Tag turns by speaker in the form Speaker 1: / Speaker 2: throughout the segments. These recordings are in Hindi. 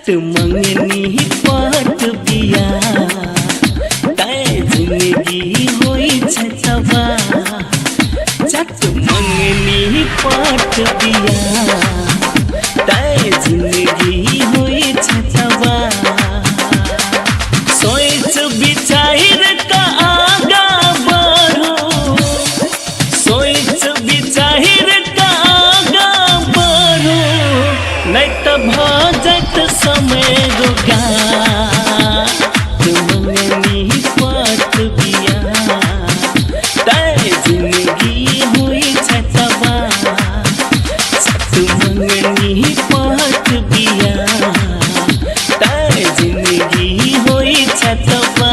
Speaker 1: चट मंगनी पट बिया तय जिंदगी होई छै तबा चट मंगनी पट बिया तय जिंदगी होई छै तबा सोच विचार का आगा बढ़ो सोच विचार का आगा बढ़ो नहीं तो भजत समय रोगा मंगनी पट बिया तय जिंदगी हुई छै तबा सत मंगनी पट बिया तय जिंदगी हुई छै तबा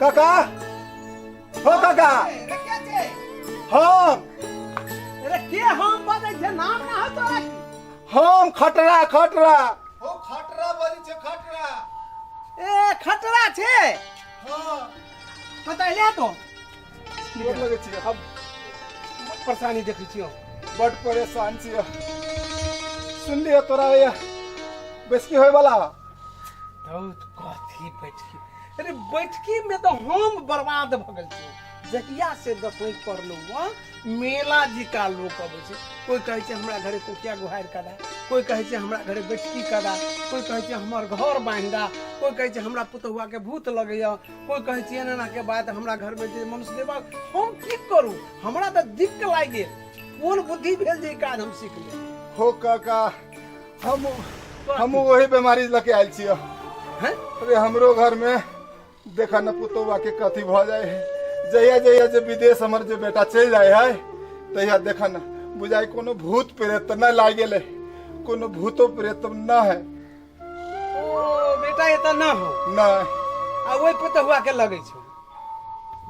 Speaker 2: काका हो काका हम
Speaker 3: अरे के हम बदे छे नाम ना हो तोरा
Speaker 2: हम खटरा खटरा हो खटरा बनी छे खटरा
Speaker 3: ए खतरा छे
Speaker 2: हां
Speaker 3: बतैले तो
Speaker 2: गोर लगे छी हम
Speaker 3: परेशानी देखै छियो
Speaker 2: बड़ परेशान छी सुन लियो तोरा या बेसकी होय वाला
Speaker 3: बहुत कथी बैठकी अरे बैठकी में तो हम बर्बाद भ गेल छी जकिया से दसवीं पढ़लू मेला जी का लोग अबै छै कोई कहै छै हमरा घरे कोकिया गुहार करा कोई कहै छै हमरा घरे बैठकी करा कोई कहै छै हमर घर बांधा कोई कहै छै हमरा पुतहुआ के भूत लगैया कोई कहै छै एना के बाद हमरा घर में जे मनुष्य देवा हम की करू हमरा त दिक्क लाग गेल कोन बुद्धि भेल जे काज हम सीख ले
Speaker 2: हो काका हम वही बीमारी लेके आयल छी
Speaker 3: हैं
Speaker 2: अरे हमरो घर में देखा न पुतौआ के कथी भ जाए है जहिया जहिया जे विदेश हमर जे बेटा चल जाए है तहिया देखा न बुझाई कोनो भूत प्रेत न लाग गेले कोनो भूतो प्रेत न है
Speaker 3: ओ बेटा ये त ना हो
Speaker 2: न
Speaker 3: आ ओइ पुतहुआ के लगै छै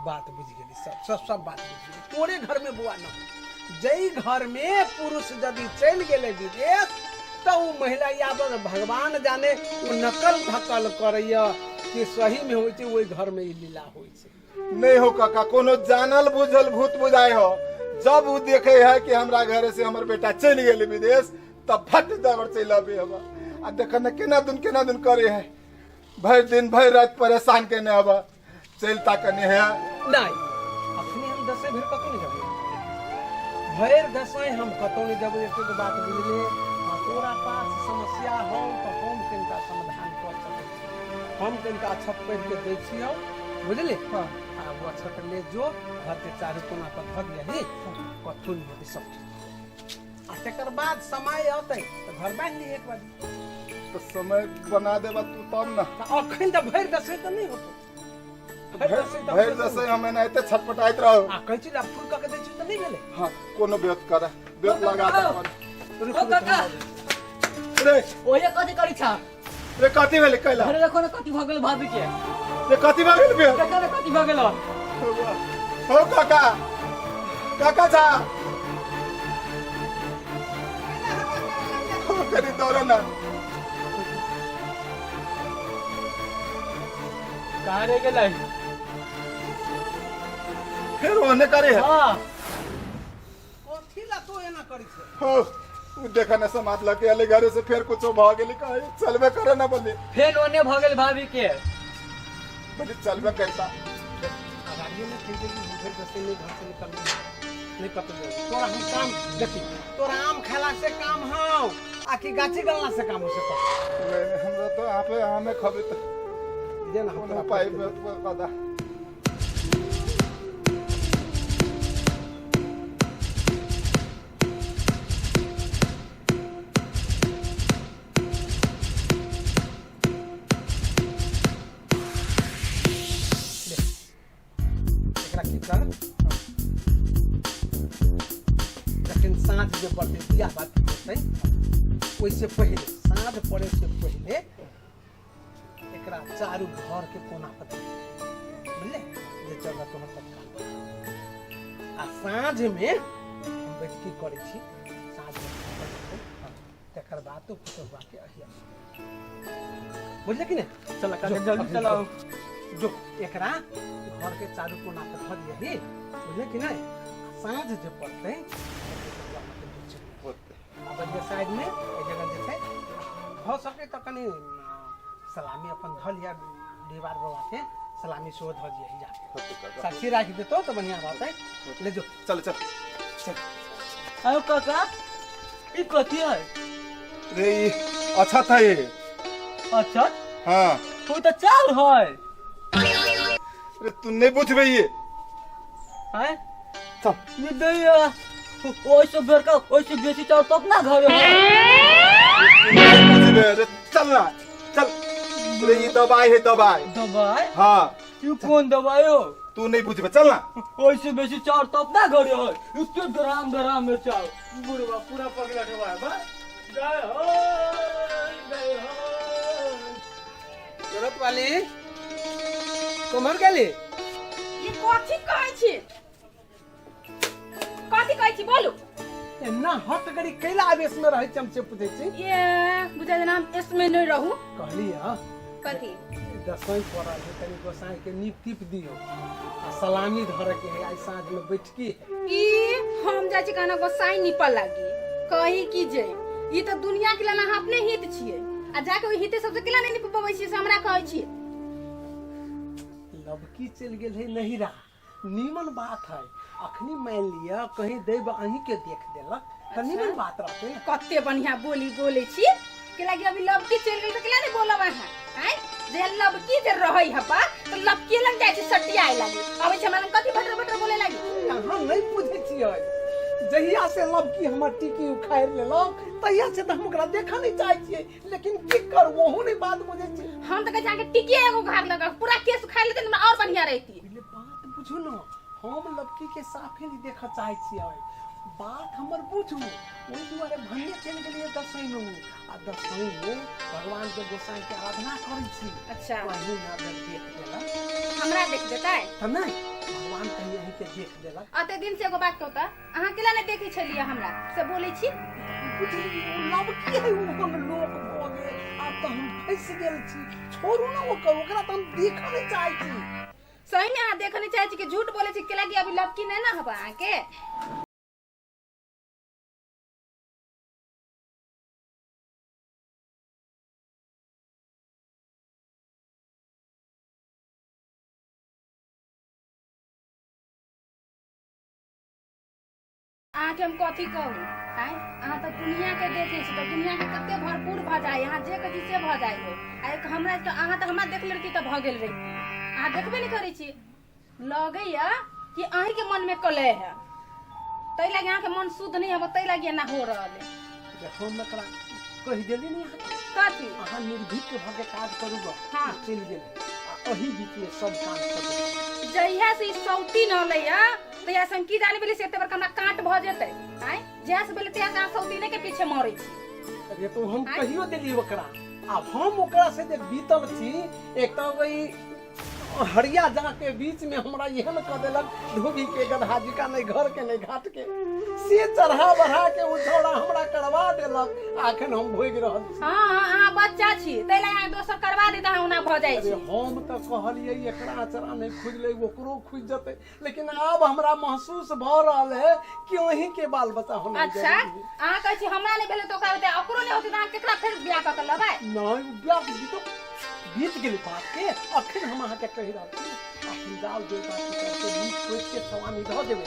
Speaker 3: बात बुझ गेली सब बात बुझ गेली तोरे घर में बुआ न हो जई घर में पुरुष यदि चल गेले विदेश तो वो महिला या भगवान जाने वो नकल धकल करैया कि सही में होई छै ओइ घर में ई लीला होई छै
Speaker 2: नहीं हो काका कोनो जानल बुझल भूत बुझाए हो जब वो देखे है कि हमरा घरे से हमर बेटा चल गेले विदेश तब फट दबर चल आबे हवा आ देख न केना दिन करे है भर दिन भर रात परेशान केने हवा चलता कने है
Speaker 3: नहीं अखनी हम दसे भर कतो नहीं जाबे भर दसे हम कतो नहीं जाबे एक बात बुझले तोरा पास समस्या हो तो हम किनका समाधान कर सकै हम किनका छत पढ़ के दै छियौ बुझली हां आ वो छत ले जो घर के चारू कोना पर धर ले कथुन होती सब आ तकर बाद समय आते तो घर बांध ली एक बार
Speaker 2: तो समय बना देबा तू तब ना
Speaker 3: अखन त भर दसे त नहीं होतो
Speaker 2: भर दसे हम एनाइते छटपटाइत रहो
Speaker 3: आ कहै छी फूल क के दै छी त नहीं भेले
Speaker 2: हां कोनो बेत करा बेत लगा दे
Speaker 4: ओ काका
Speaker 2: रे
Speaker 4: ओए कथि करी छा
Speaker 2: रे कथी भेले कैला
Speaker 4: अरे देखो ना कथि भ गेल भाभी के
Speaker 2: रे कथी भ गेल बे
Speaker 4: देखो ना कथि भ गेल
Speaker 2: हो काका काका जा हो करी दौड़ो ना
Speaker 4: कहां रे गेलै
Speaker 2: फिर ओने करे है
Speaker 4: हां
Speaker 3: कथि ला तो एना करी छै
Speaker 2: हो उ देखा ना समाज लगे अले घरे से फिर कुछो भ गेली कहे चलबे करे ना बोली
Speaker 4: फेन ओने भ गेल भाभी के
Speaker 2: बोली चलबे करता
Speaker 3: गाड़ियों में फिर घर दसे नहीं घर से निकल नहीं कतो तोरा हम काम देखी तोरा आम खेला से काम हो आखी गाछी गलना से काम हो सको
Speaker 2: हमरा तो यहाँ पे हमें खबे तो
Speaker 3: जे ना
Speaker 2: कोनो पाई पता
Speaker 3: लेकिन साँझ जो पड़ते दिया बात होते वैसे पहले साँझ पड़े से पहले एकरा चारू घर के कोना पर बुझले जे जगह तोहर तत्काल आ साँझ में हम बैठकी करे छी साँझ में तकर बाद तो पुतवा के अहिया बुझले कि नहीं
Speaker 4: चल काका जल्दी चलाओ
Speaker 3: जो एकरा घर के चारू कोना पे धर दिही बुझले कि नहीं साँझ जे पड़ते अब जे साइड में ए जगह जे छै हो सके त कनी सलामी अपन धल या दीवार बाबा के सलामी सो धर दिही जा साक्षी राख देतो तो बढ़िया बात है ले जो
Speaker 2: चल चल चल
Speaker 4: आयो काका ई कथी है
Speaker 2: रे ई अच्छा था ये
Speaker 4: अच्छा
Speaker 2: हाँ
Speaker 4: तो चाल है
Speaker 2: अरे तू नहीं बुझबे ये
Speaker 4: हैं
Speaker 2: चल
Speaker 4: ये दैया ओइसे बेरका ओइसे बेसी चाल तब ना घर है
Speaker 2: नहीं बुझबे अरे चल ना चल रे ये दवाई है दवाई
Speaker 4: दवाई
Speaker 2: हाँ
Speaker 4: ये कौन दवाई हो
Speaker 2: तू नहीं बुझबे चल ना
Speaker 4: ओइसे बेसी चाल तब ना घर है इतने ग्राम में चाल बुढ़वा पूरा पगला दवा है बा जय हो जय हो
Speaker 3: जरूरत वाली कुमार गेली
Speaker 5: ये कथी कहै छी कथी कहै छी बोलू
Speaker 3: एना हट गरी कैला आवेश में रहै चमचे पूछे छी
Speaker 5: ये बुझा देना हम इसमें नहीं रहू
Speaker 3: कहली हां
Speaker 5: कथी
Speaker 3: दसवीं पढ़ा है तनी गोसाई के नीप टिप दियो आ सलामी धर के है आई साँझ में बैठकी है
Speaker 5: ई हम जाइ छी कहना गोसाई निपल लागी कही की जे ई तो दुनिया के लेल अहाँ अपने हित छियै आ जाके ओइ हिते सबसे केला नहीं निप पबै छी से हमरा कहै छी
Speaker 3: लबकी चल गेल है नहीं रहा नीमन बात है अखनी मान लिया कहीं देव अहीं के देख देलक त नीमन बात रहते ना
Speaker 5: कते बढ़िया बोली बोले छी के लागी अभी लबकी चल गेल त केला नहीं बोलब अहाँ हैं जे लबकी जे रहै हपा तो लबकी लग जाइ छी सटियाए लागी अबै छै हमरा कथी भटर भटर बोले लागी
Speaker 3: हम नहीं बुझे छियै जहिया से लबकी हमर टिकी उखाड़ लेलक तहिया से त हम ओकरा देखा नहीं चाहे छियै लेकिन की कर वहु नहीं बात बुझे छी
Speaker 5: हम तो कह जाके टिकिए एगो घाट लगा पूरा केस उखाड़ लेते न और बढ़िया रहती
Speaker 3: पहले बात बुझू न हम लबकी के साफे नहीं देखा चाहे छियै बात हमर बुझू ओइ दुआरे भन्ने चल गेलिए दसवीं में आ दसवीं में भगवान के गोसाई के आराधना करै छी
Speaker 5: अच्छा
Speaker 3: वही ना देख देला
Speaker 5: हमरा देख देता है
Speaker 3: त नहीं भगवान कहीं यहीं के देख देलक
Speaker 5: अते दिन से एगो बात कहता अहाँ केला नहीं देखै छलिए हमरा से बोलै छी
Speaker 3: बुझी लबकी है वो हम लोग भोगे अब तो हम फंस गेल छी छोड़ू ना ओकरा त हम देखा नहीं चाहे छी
Speaker 5: सही में अहाँ देखै नहीं चाहे छी कि झूठ बोले छी केला कि अभी लबकी नहीं ना हबा अहाँ के आके हम कथी कहू आय अहाँ तो दुनिया के देखे छी तो दुनिया के कते भरपूर भ जाय अहाँ जे कथी से भ जाय हो आय हमरा तो अहाँ तो हमरा देख लड़की तो भ गेल रही अहाँ देखबे नहीं करै छी लगैया कि अहीं के मन में कले है तै लागे अहाँ के मन शुद्ध नहीं है तै लागे ना हो रहल है
Speaker 3: हम एकरा कहि देली नहीं
Speaker 5: कथी
Speaker 3: अहाँ निर्भीक भ के काज करू ग
Speaker 5: हाँ।
Speaker 3: चल गेल आ अही बीच में सब काम कर दे
Speaker 5: जहिया से सौती न लैया तहिया से हम की जाने बेली से एते बड़का हमरा काट भ जेतै आय जहिया से बेले तहिया से अहाँ सौतीने के पीछे मरै छी
Speaker 3: अरे तो हम कहियो देली ओकरा अब हम ओकरा से जे बीतल छी एक तो वही हरिया जा के बीच में हमरा यहन क देलक धोबी के गधा जी का नहीं घर के नहीं घाट के से चढ़ा बढ़ा के उछौड़ा हमरा करवा देलक आखन हम भोग रहल छी
Speaker 5: हां हां अहाँ बच्चा छी तै लागे अहाँ दोसर करवा देता अहाँ ओना भ जाइ
Speaker 3: अरे
Speaker 5: छी
Speaker 3: हम तो कहलिए एकरा अचरा नहीं खुजले ओकरो खुज जते लेकिन अब हमरा महसूस भ रहल है कि वही के बाल बच्चा होना
Speaker 5: अच्छा अहाँ कहै छी हमरा नहीं भेले तो ओकरा होते ओकरो नहीं होते त अहाँ केकरा फेर बियाह क के लबै
Speaker 3: नहीं ब्याह बीत गेली बात के अखन हम अहाँ के कहि रहल छी अखन जाल देवता के नीक सोच के सवामी ध देबे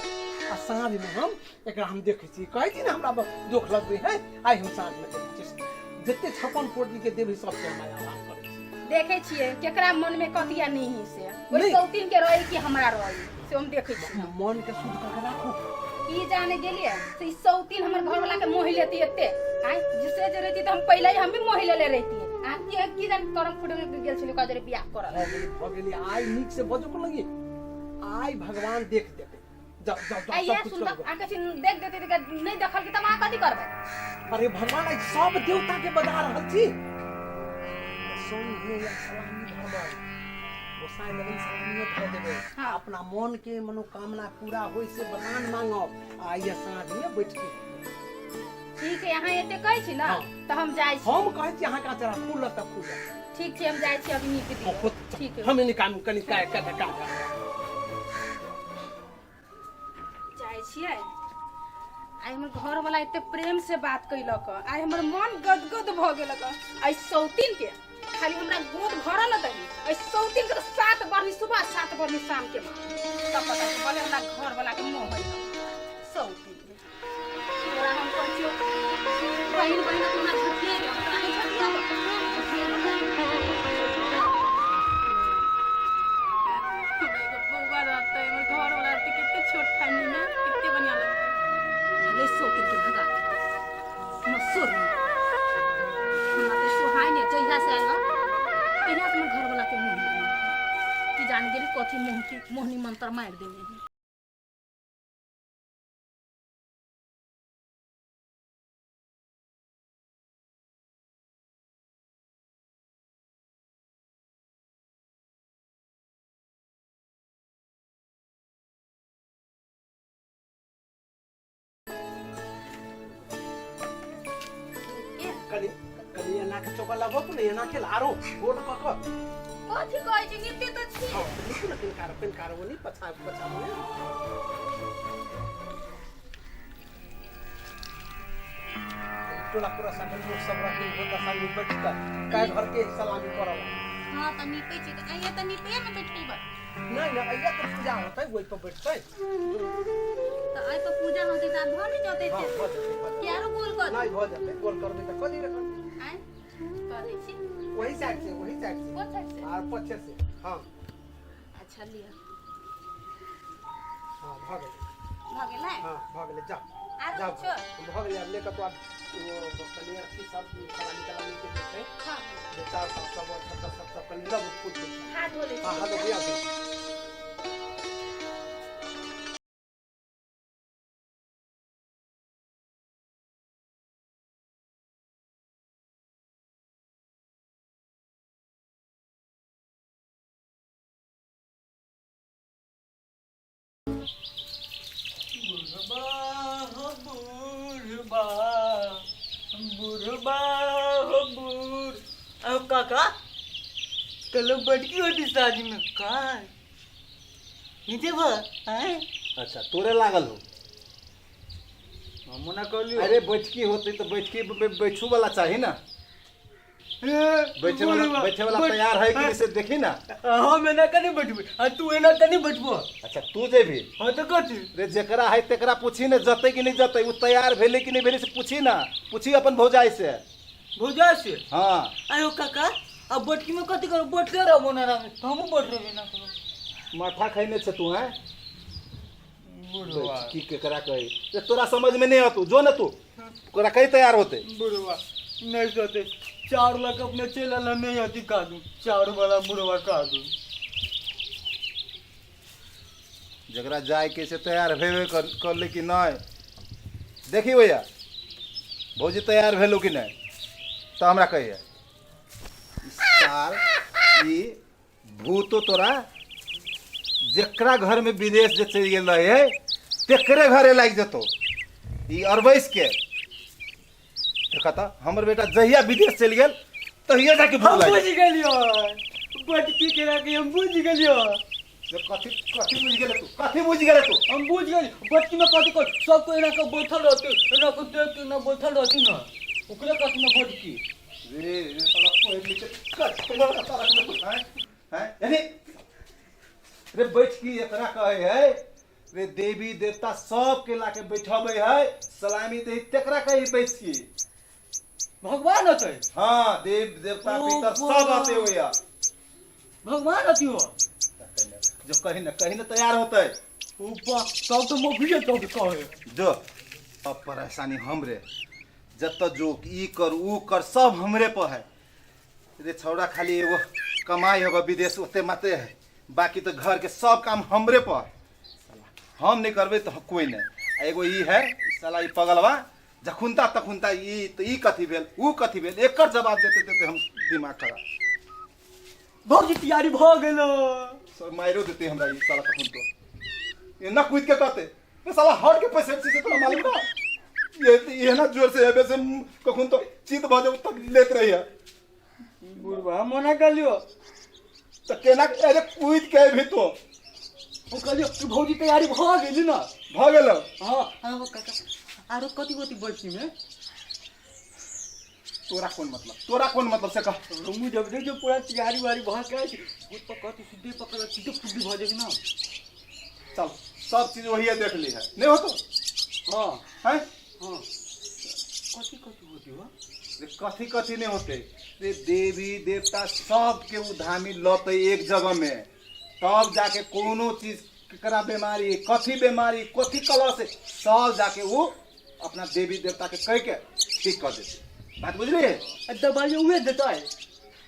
Speaker 3: आ साँझ में हम एकरा हम देखै छी कहै छी ना हमरा दुख लगबे है आइ हम साँझ में देखै छी जते 56 कोटी के देबे सब के माया आराम करै छी
Speaker 5: देखे छिए केकरा मन में कथिया नहीं से ओइ
Speaker 3: नहीं।
Speaker 5: सौतीन के रही कि हमरा रही से हम देखे छी
Speaker 3: मन के शुद्ध करके राखू
Speaker 5: ई जाने गेलिए से ई सौतीन हमर घर वाला के मोहि लेती एते आय जिसे जे रहती त हम पहले ही हम भी मोहि ले रहती आ की जान करम फुट गेल छली का जरे बियाह करल
Speaker 3: हो गेली आई नीक से बजो को लगी आई भगवान देख देते जब जब
Speaker 5: आइए
Speaker 3: सब कुछ
Speaker 5: सुन
Speaker 3: कर
Speaker 5: आके देख देते त नहीं देखल के त अहाँ कथी करबै
Speaker 3: अरे भगवान आई सब देवता के बता रहल छी सोन हे या सलामी धरबै गोसाई लगन सलामी धर देबै
Speaker 5: हाँ।
Speaker 3: अपना मन के मनोकामना पूरा होय से वरदान मांगब आ ये साँझ में बैठ के
Speaker 5: ठीक है यहाँ एते कहै छी ना
Speaker 3: हाँ।
Speaker 5: तो हम जाय छी
Speaker 3: हम कहै छी अहाँ का चरा फूल त फूल
Speaker 5: ठीक छै हम जाय छी अभी नीक दी ठीक है
Speaker 3: हम निकाम कनी काय का काम
Speaker 5: जाय छियै आइ हमर घर वाला एते प्रेम से बात कैलक आइ हमर मन गदगद भ गेलक आइ सौतीन के खाली हमरा गोद भरल न दही आइ सौतीन के 7 बरनी सुबह 7 बरनी शाम के मां तब पता है बोले हमरा घर वाला के मोह है सौतीन के तोरा हम कहछियो बहिन बहिन तोरा छठिए रे तोरा नहीं छठिया बउवा रहते हमर घर वाला रहते कितने छोट खानी में कितने बढ़िया लगते ले सौतीन के भगा मसूर हमरा तो सुहाय ने जहिया से आइल तहिया से हमर घर वाला के मुंह की जान गेली कथी मोहनी मंत्र मार देने है
Speaker 3: कनी कनी एना के चोका लाबो त एना के लारो बोल कक
Speaker 5: कथी कहै छी नित्य तो छी
Speaker 3: निकुल पेन कार वनी पछा मोने टोला पूरा संगठन लोग सब रखी होता साल में बैठता काय घर के सलामी करब
Speaker 5: हां त निपै छी आइए त निपे में बैठबा
Speaker 3: नहीं ना अइया तो पूजा होतै वही पर बैठतै
Speaker 5: त आइ तो पूजा होतै त भर नहीं जते
Speaker 3: हां
Speaker 5: छे
Speaker 3: हो जते
Speaker 5: क्यारो बोल कर
Speaker 3: नहीं हो जते बोल करबे त कदी रख
Speaker 5: आइ करै छी
Speaker 3: वही साइड से
Speaker 5: वो साइड से
Speaker 3: और पीछे से हां
Speaker 5: अच्छा लिया
Speaker 3: हां भाग
Speaker 5: भगेला
Speaker 3: हां भाग ले जा
Speaker 5: आरो
Speaker 3: जा
Speaker 5: छो
Speaker 3: भाग ले लेकर तो वो कलिया की सब सलामी कराने के देते
Speaker 5: हां
Speaker 3: बेटा सब कलिया वो पूछ
Speaker 5: हाथ धो ले
Speaker 3: हां हां तो भैया
Speaker 4: बुढ़बा हो बूढ़ अब काका कल बटकी होती शादी में का नीचे हैं
Speaker 2: अच्छा तोरे लागल हो
Speaker 4: मना कर लियो
Speaker 2: अरे बैठकी होती तो बैठकी बैठू वाला चाहिए ना बैठे वाला तैयार है कि नहीं से देखी ना
Speaker 4: हम एना कनी बैठबे आ तू एना कनी बैठबो
Speaker 2: अच्छा तू जेबी
Speaker 4: हां तो कथी
Speaker 2: रे जेकरा है तेकरा पूछी ना जते कि नहीं जते वो तैयार भेले कि नहीं भेले से पूछी ना पूछी अपन भौजाई से
Speaker 4: भौजा से
Speaker 2: हाँ
Speaker 4: आयो काका अब बटकी में कथी करो बैठले रहो मोनारा में हम बैठ रहे ना करो
Speaker 2: माथा खैने से तू है
Speaker 4: बुढ़वा
Speaker 2: की केकरा कही रे तोरा समझ में नहीं आतू जो ना तू तोरा कहीं तैयार होते
Speaker 4: बुढ़वा नहीं सोते 4 लाख अपने चेला ला नहीं आती का दूं 4 वाला बुढ़वा का दूं
Speaker 2: जगरा जाए के से तैयार भेबे कर ले कि नहीं देखी भैया भौजी तैयार भेलू कि नहीं तो हमरा कहिए साल ई भूतो तोरा जेकरा घर में विदेश जे चल गेल रहे तेकरे घरे लाग जतो ई अरबैस के देखा था हमर बेटा जहिया विदेश चल गेल तहिया जाके
Speaker 4: हम
Speaker 2: भूल
Speaker 4: बुझ गेलियो बटकी के राखी हम बुझ गेलियो
Speaker 2: कथी बुझ गेले तू कथी बुझ गेले तू
Speaker 4: हम बुझ गेली बटकी में कथी कर सब को एना के बैठल रहते एना को देख के ना बैठल रहती ना ओकरे कथी में बटकी
Speaker 2: रे साला कोई नीचे कट तुम्हारा सारा में कुछ है यानी रे बैठ की एकरा कहे है रे देवी देवता सब के लाके बैठाबे है सलामी दे तेकरा कहे बैठ की
Speaker 4: भगवान होते
Speaker 2: हां देव देवता
Speaker 4: ओ
Speaker 2: पितर सब
Speaker 4: वाह।
Speaker 2: आते हो या
Speaker 4: भगवान होती हो
Speaker 2: जो कहीं ना तैयार होते
Speaker 4: ऊपर तब तो मोफिए तो कहे
Speaker 2: जो अब परेशानी हमरे जत जो ई कर ऊ कर सब हमरे पर है रे छौड़ा खाली एगो कमाई होगा विदेश ओते माते है बाकी तो घर के सब काम हमरे पर है। साला हम नहीं करबे तो कोई नहीं एगो ई है साला ई पगलवा जखुनता तखुनता ई तो ई कथी भेल ऊ कथी भेल एकर जवाब देते देते हम दिमाग खराब
Speaker 4: भौजी तैयारी भ गेलो
Speaker 2: सब मारो देते हमरा ई साला तखुन तो ये ना कूद के कहते ये साला हट के पैसे से तो मालूम ना ये ना जोर से हेबे से कखुन तो चित भ जाऊ तक लेत रही है
Speaker 4: बुढ़वा मना कर लियो
Speaker 2: तो केना अरे कूद के भी तो
Speaker 4: वो कहलियो कि भौजी तैयारी भ गेली ना
Speaker 2: भ गेल
Speaker 4: हां हां काका आरो कथि कथि बैठी में
Speaker 2: तोरा कौन मतलब से कह
Speaker 4: मुझे जब देखो पूरा तैयारी वारी भ के खुद पकड़ सीधे पकड़ सीधे फुड्डी भ जाएगी ना
Speaker 2: चल सब चीज वही देख ली है नहीं हो तो
Speaker 4: हां
Speaker 2: हैं
Speaker 4: हां कथि कथि होती हो
Speaker 2: रे कथी नहीं होते रे देवी देवता सब के उधामी लते एक जगह में तब जाके कोनो चीज केकरा बीमारी कथी कलर से सब जाके वो अपना देवी देवता के कह के ठीक कर देते बात बुझ रही है
Speaker 4: दवाई उहे देता है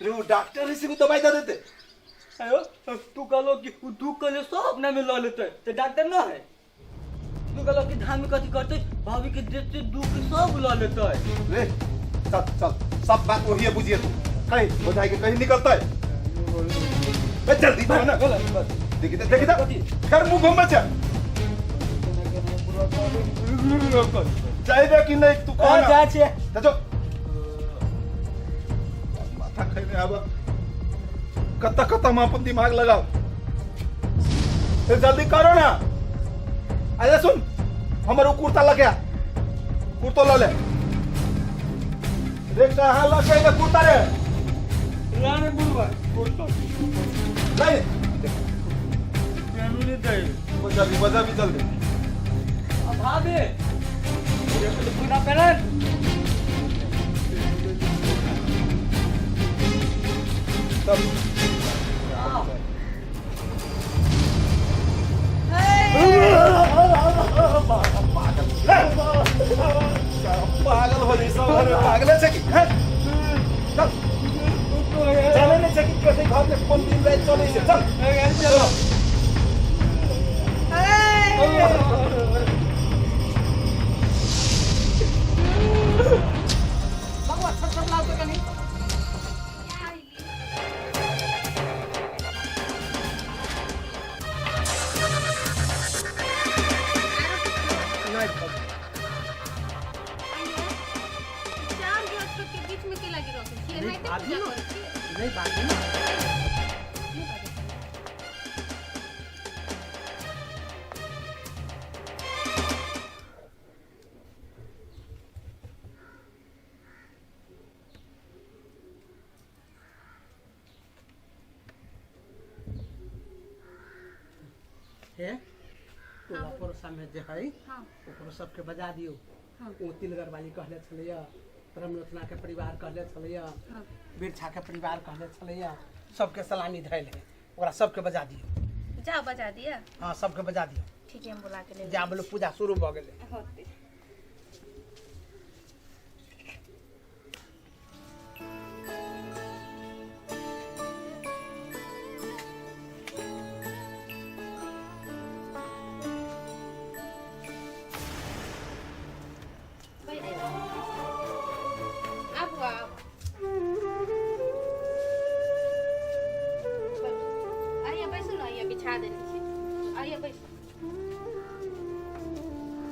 Speaker 2: रे वो डॉक्टर से भी दवाई दे देते
Speaker 4: अयो तू कहलो कि तू कहलो सब अपना में ल लेते तो डॉक्टर ना है तू कहलो कि धान में कथी करते भाभी के देते दुख सब ल लेते
Speaker 2: रे चल सब बात वही है बुझिए तू कहीं बुझाई के कहीं निकलता है बे जल्दी तो ना देखी तो फिर मुंह घूम बचा चाहिए कि नहीं तू कौन
Speaker 4: जा छे
Speaker 2: तो माथा खाने आवा कत्ता में अपन दिमाग लगाओ फिर जल्दी करो ना अरे सुन हमारे कुर्ता लगे कुर्तो लो ले देख कहाँ लगे ये कुर्ता रे
Speaker 4: लाने बुढ़वा
Speaker 2: कुर्ता नहीं
Speaker 4: नहीं दे
Speaker 2: बजा भी जल्दी
Speaker 4: अब भाभी ये तो पूरा पेरन
Speaker 2: सब पागल हो रही सब घर में पागल है कि हैं चल चले नहीं सकी कैसे घर में कौन दिन रात चले से चल चलो
Speaker 3: भगवान सब लाओ तो कनी
Speaker 5: चार गैस के बीच में के लगी रखे छी नहीं तो पूजा करे छी
Speaker 3: नहीं बात है ना है टोला पड़ोसा में जे है
Speaker 5: हां
Speaker 3: ओकरो सबके बजा दियो
Speaker 5: हां
Speaker 3: ओ तिलगर वाली कहले छलैया परमलोचना के परिवार कहले छलैया
Speaker 5: हां
Speaker 3: बिरछा के परिवार कहले छलैया सबके सलामी धैल है ओकरा सबके बजा दियो
Speaker 5: जा बजा दिया
Speaker 3: हाँ सबके बजा दियो
Speaker 5: ठीक है हम बुला के ले
Speaker 3: जा बोलो पूजा शुरू भ गेलै
Speaker 5: होते बिछा देनी छी आइए बैठ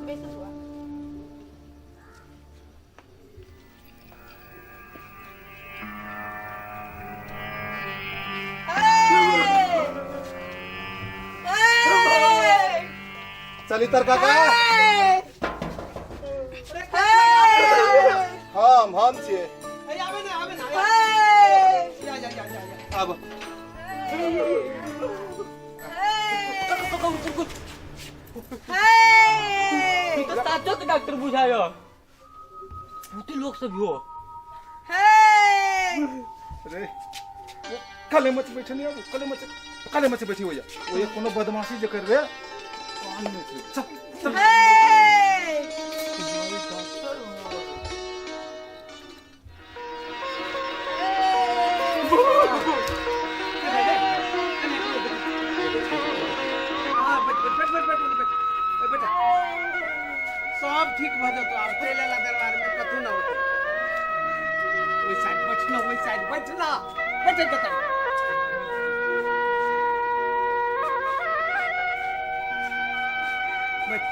Speaker 5: बैठ हुआ
Speaker 2: चली तर काका हम छिए
Speaker 3: आबे ना जा
Speaker 2: अब
Speaker 4: ताजो के डॉक्टर बुझायो भूती लोग सब हो
Speaker 2: रे कले मच बैठे नहीं अब कले मच बैठी हो जा वो ये कोनो बदमाशी जे करबे कान में चल चल
Speaker 3: सब ठीक भ जतो अब चले ला दरबार में कथु ना होते ओई साइड बैठना बैठे कत बैठ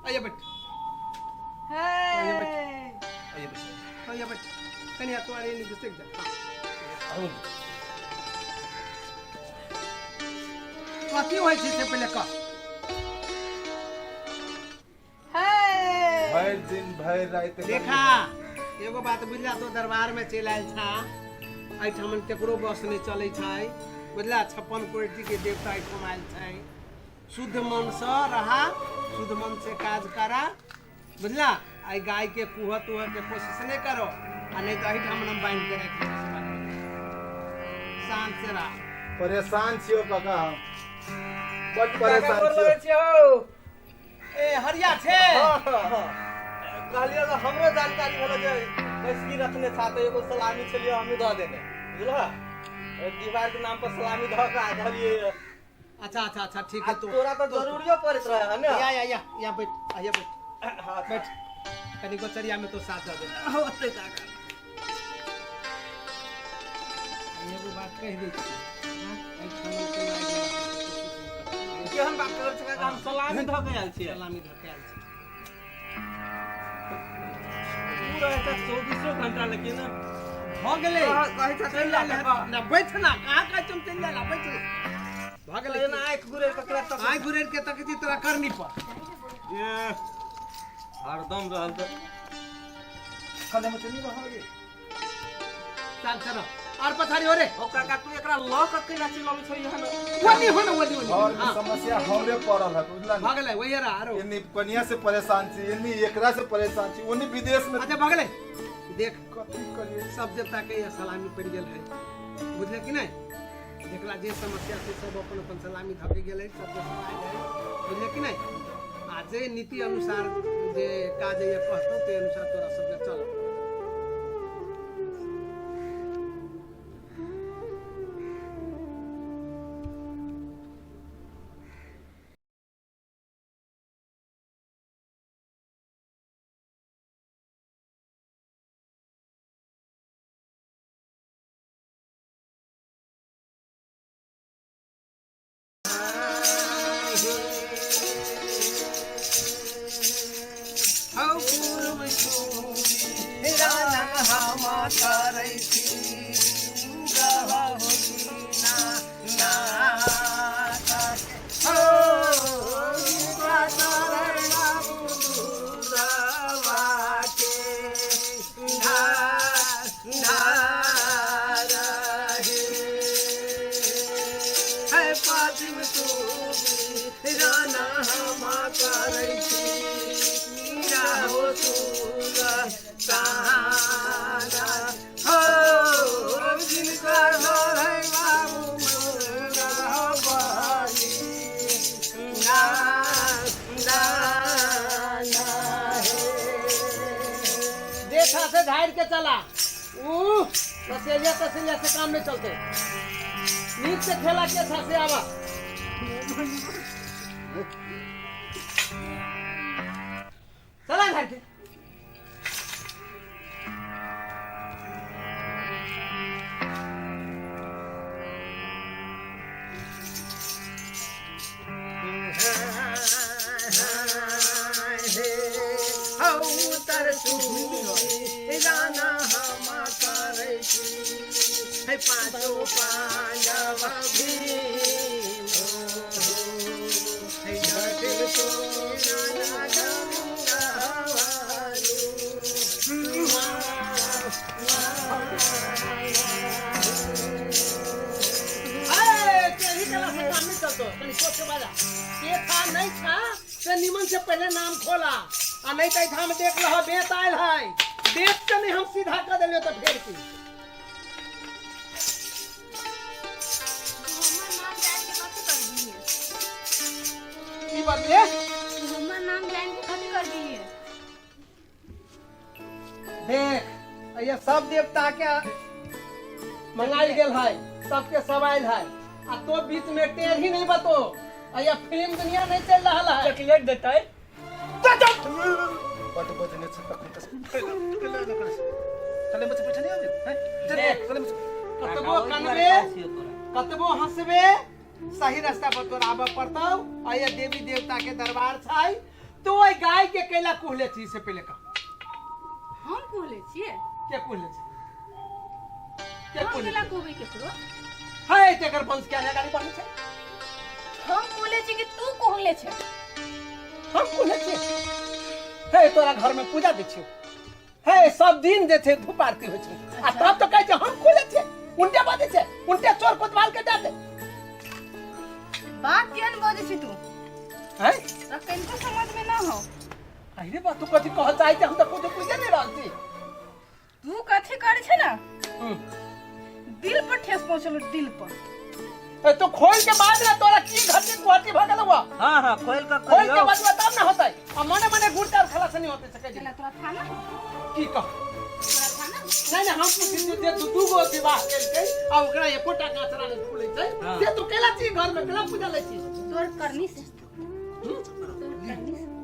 Speaker 3: आइए बैठ आइए बैठ कन्या तुम्हारे नहीं घुसे जा कथी होइ छै से पहिले कह
Speaker 2: भर दिन भर रात
Speaker 3: देखा एगो बात बुझला तो दरबार में चल आयल था एहिठाम केकरो बस नहीं चले छै बुझला 56 कोटि के देवता एहिठाम आयल छै शुद्ध मन से रहा शुद्ध मन से काज करा बुझला आई गाय के कुह तुह के कोशिश नहीं करो आ नहीं तो एहिठाम हम बांध के रख शांत से रह
Speaker 2: परेशान छियो काका बड़ परेशान छियो
Speaker 3: ए हरिया छे
Speaker 4: कहलिए तो हमरो जानकारी भेल जे बैसकी रखने था तो एगो सलामी छलिए हम दऽ देने बुझला दीवार के नाम पर सलामी धऽ के धलिए
Speaker 3: अच्छा ठीक है तो
Speaker 4: तोरा तो जरूरियो पड़त रहे है ना
Speaker 3: या बैठ आइए बैठ बैठ कनी गोचरिया में तो साथ दे दे ओते जाकर एगो बात कह दै छी आई खाना के लागे
Speaker 4: केहन बात कर छै हम सलामी धऽ के आयल छियै
Speaker 3: सलामी धऽ के आयल छी
Speaker 4: पूरा एक 24 घंटा लेकिन
Speaker 3: हो गेले
Speaker 4: कहै छै चल जा
Speaker 3: ना बैठ ना कहां का चम चल जा बैठ भ गेले
Speaker 4: ना आंख गुरे ककरा तक
Speaker 3: आइ गुरेर के तक तोरा करनी पर
Speaker 4: ये हरदम रहल त कने में चली रह गे
Speaker 3: चल चल और पछाड़ी हो रे
Speaker 4: ओ काका तू एकरा लॉ के केना चिलम छै यहाँ
Speaker 3: वनी हो ना
Speaker 2: और भी समस्या हमरे पड़ल है बुझला
Speaker 3: भ गेले वही रा आरो
Speaker 2: इन्नी कन्या से परेशान छी इन्नी एकरा से परेशान छी उन्नी विदेश में
Speaker 3: अच्छा भ गेले देख
Speaker 2: कथी करिए
Speaker 3: सब देवता के ये सलामी पड़ गेल है बुझले कि नहीं देखला जे समस्या से सब अपन अपन सलामी धके गेले सब के समाज है बुझले कि नहीं आ जे नीति अनुसार जे काज ये कहतो ते अनुसार तोरा सब के चल देखा से धार के चला तसेलिया से काम नहीं चलते नीच से खेला के अच्छा से आवा चला धार के पांचो पांडव भीम नहीं था निमन से पहले नाम खोला आ नहीं तो इधर में देख लो बेत आयल है देख के नहीं हम सीधा कर दिले तो फेर की
Speaker 5: हमर नाम जान के खत्म कर दिए
Speaker 3: देख ये सब देवता के मंगाई गेल है सबके सब आयल है आ तो बीच में टेढ़ ही नहीं बतो या फिल्म दुनिया नहीं चल रहा है
Speaker 4: चॉकलेट देता है
Speaker 2: बट बजने से तक चले बच्चे बैठे नहीं आवे
Speaker 3: कतबो कनबे कतबो हंसबे सही रास्ता पर तोरा आबे पड़तौ। आये देवी देवता के दरबार छै तो ओइ गाय के कैला कुहले छी से पहले का
Speaker 5: हम कहले छिए
Speaker 3: के कुहले छी के
Speaker 5: हम
Speaker 3: कुहले
Speaker 5: केला कहबै केकरो
Speaker 3: है तेकर वंश के गाड़ी बढ़े छै
Speaker 5: हम कहले छी कि तू कहले छै
Speaker 3: हम कुहले छी है तोरा घर में पूजा दे छियो है सब दिन जे छै धूप आरती होय छै आ तब तो कहै छै हम कुहले छी उल्टे बाते छै उल्टे चोर कोतवाल के दे दे
Speaker 5: बात केहन बजै छी तू
Speaker 3: है
Speaker 5: तोरा कनिको समझ में ना हो
Speaker 3: अरे बा तू कथि कह चाहै छै हम तो कुछ बुझे नहीं रहल छी
Speaker 5: तू कथि करे छै ना दिल पर ठेस पहुंचल दिल पर
Speaker 3: ए तो खोल के बाद ना तोरा की घटी गुहटी भगल हुआ
Speaker 4: हां खोल के
Speaker 3: खोल के बाद तब ना होतै आ मने मने गुड़कार खला से नहीं होतै सके
Speaker 5: चला तोरा थाना
Speaker 3: की कह
Speaker 5: तोरा थाना
Speaker 3: नहीं हम पूछी जे दू गो विवाह केलकै आ ओकरा एकोटा गाछरा नहीं फूलै छै से तू केला छी घर में केला पूजा लै छी
Speaker 5: तोर करनी से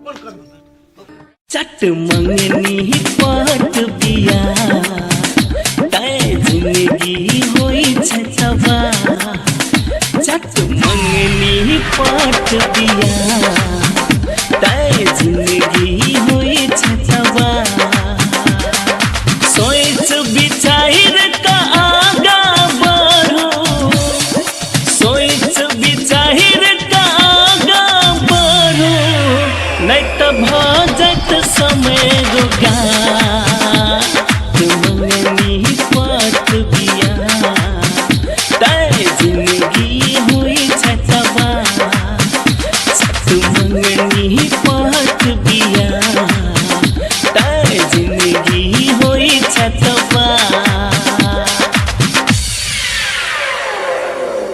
Speaker 3: कौन करनी
Speaker 1: चट मंगनी पात बिया तय जिंदगी होई छै तबा चट मंगनी पात बिया तय जिंदगी होई